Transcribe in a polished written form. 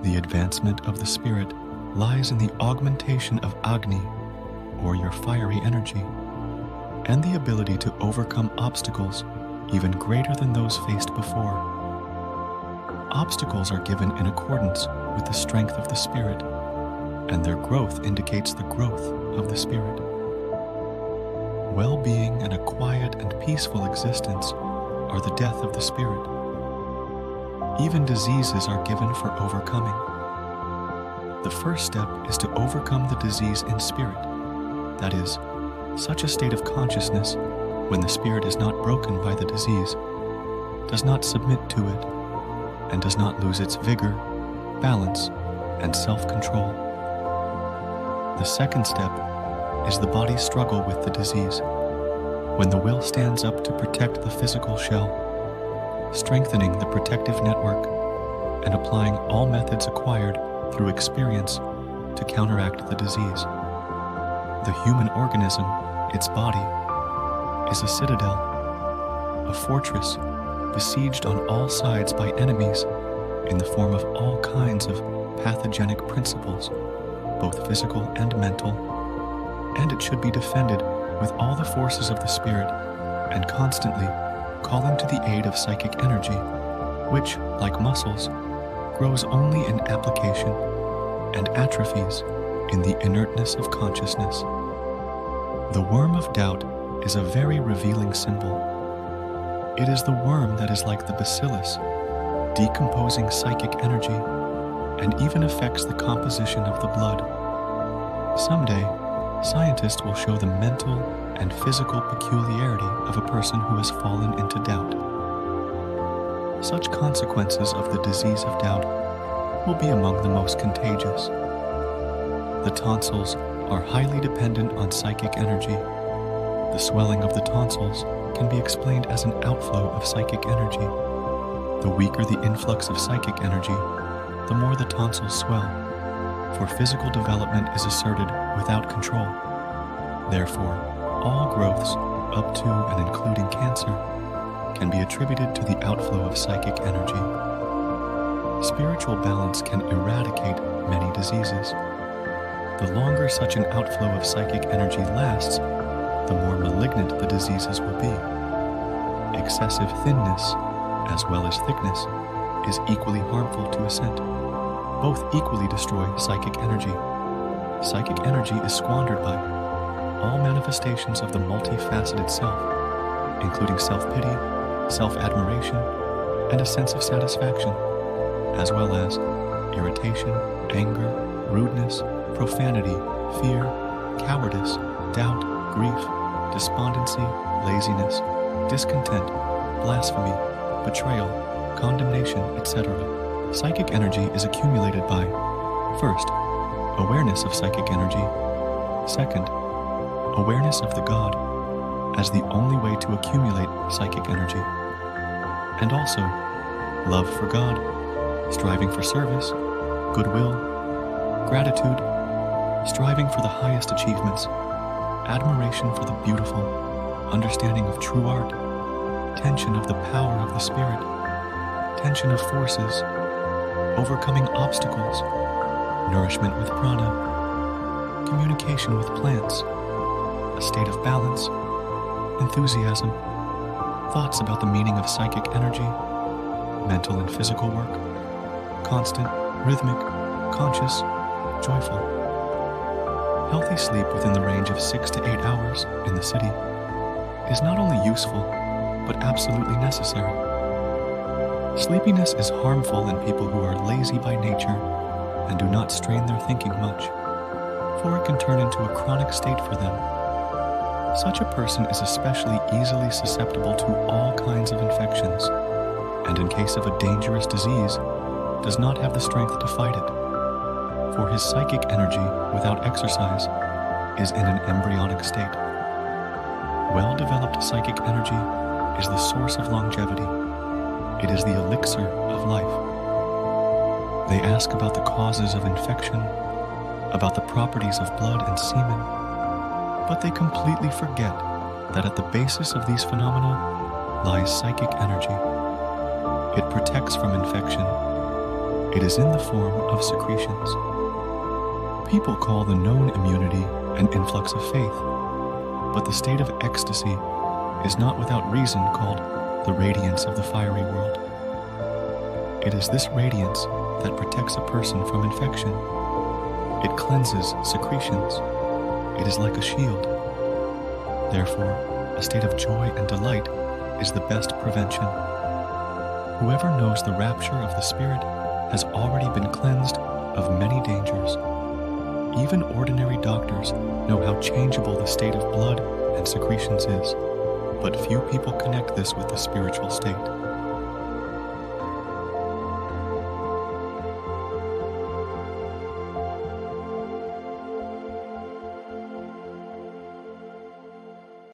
The advancement of the spirit lies in the augmentation of Agni, or your fiery energy, and the ability to overcome obstacles even greater than those faced before. Obstacles are given in accordance with the strength of the spirit, and their growth indicates the growth of the spirit. Well-being and a quiet and peaceful existence are the death of the spirit. Even diseases are given for overcoming. The first step is to overcome the disease in spirit, that is, such a state of consciousness when the spirit is not broken by the disease, does not submit to it, and does not lose its vigor, balance, and self-control. The second step is the body's struggle with the disease, when the will stands up to protect the physical shell, strengthening the protective network and applying all methods acquired through experience to counteract the disease. The human organism, its body, is a citadel, a fortress besieged on all sides by enemies in the form of all kinds of pathogenic principles, both physical and mental, and it should be defended with all the forces of the spirit and constantly calling to the aid of psychic energy, which, like muscles, grows only in application and atrophies in the inertness of consciousness. The worm of doubt is a very revealing symbol. It is the worm that is like the bacillus, decomposing psychic energy, and even affects the composition of the blood. Someday, scientists will show the mental and physical peculiarity of a person who has fallen into doubt. Such consequences of the disease of doubt will be among the most contagious. The tonsils are highly dependent on psychic energy. The swelling of the tonsils can be explained as an outflow of psychic energy. The weaker the influx of psychic energy, the more the tonsils swell, for physical development is asserted without control. Therefore, all growths, up to and including cancer, can be attributed to the outflow of psychic energy. Spiritual balance can eradicate many diseases. The longer such an outflow of psychic energy lasts, the more malignant the diseases will be. Excessive thinness, as well as thickness, is equally harmful to a scent. Both equally destroy psychic energy. Psychic energy is squandered by all manifestations of the multifaceted self, including self-pity, self-admiration, and a sense of satisfaction, as well as irritation, anger, rudeness, profanity, fear, cowardice, doubt, grief, despondency, laziness, discontent, blasphemy, betrayal, condemnation, etc. Psychic energy is accumulated by, first, awareness of psychic energy, second, awareness of the God as the only way to accumulate psychic energy, and also love for God, striving for service, goodwill, gratitude, striving for the highest achievements, admiration for the beautiful, understanding of true art, tension of the power of the spirit, tension of forces, overcoming obstacles, nourishment with prana, communication with plants, a state of balance, enthusiasm, thoughts about the meaning of psychic energy, mental and physical work, constant, rhythmic, conscious, joyful. Healthy sleep within the range of 6 to 8 hours in the city is not only useful, but absolutely necessary. Sleepiness is harmful in people who are lazy by nature and do not strain their thinking much, for it can turn into a chronic state for them. Such a person is especially easily susceptible to all kinds of infections, and in case of a dangerous disease, does not have the strength to fight it, for his psychic energy without exercise is in an embryonic state. Well-developed psychic energy is the source of longevity. It is the elixir of life. They ask about the causes of infection, about the properties of blood and semen, but they completely forget that at the basis of these phenomena lies psychic energy. It protects from infection, It is in the form of secretions. People call the known immunity an influx of faith, but the state of ecstasy is not without reason called the radiance of the fiery world. It is this radiance that protects a person from infection. It cleanses secretions. It is like a shield. Therefore, a state of joy and delight is the best prevention. Whoever knows the rapture of the Spirit has already been cleansed of many dangers. Even ordinary doctors know how changeable the state of blood and secretions is, but few people connect this with the spiritual state.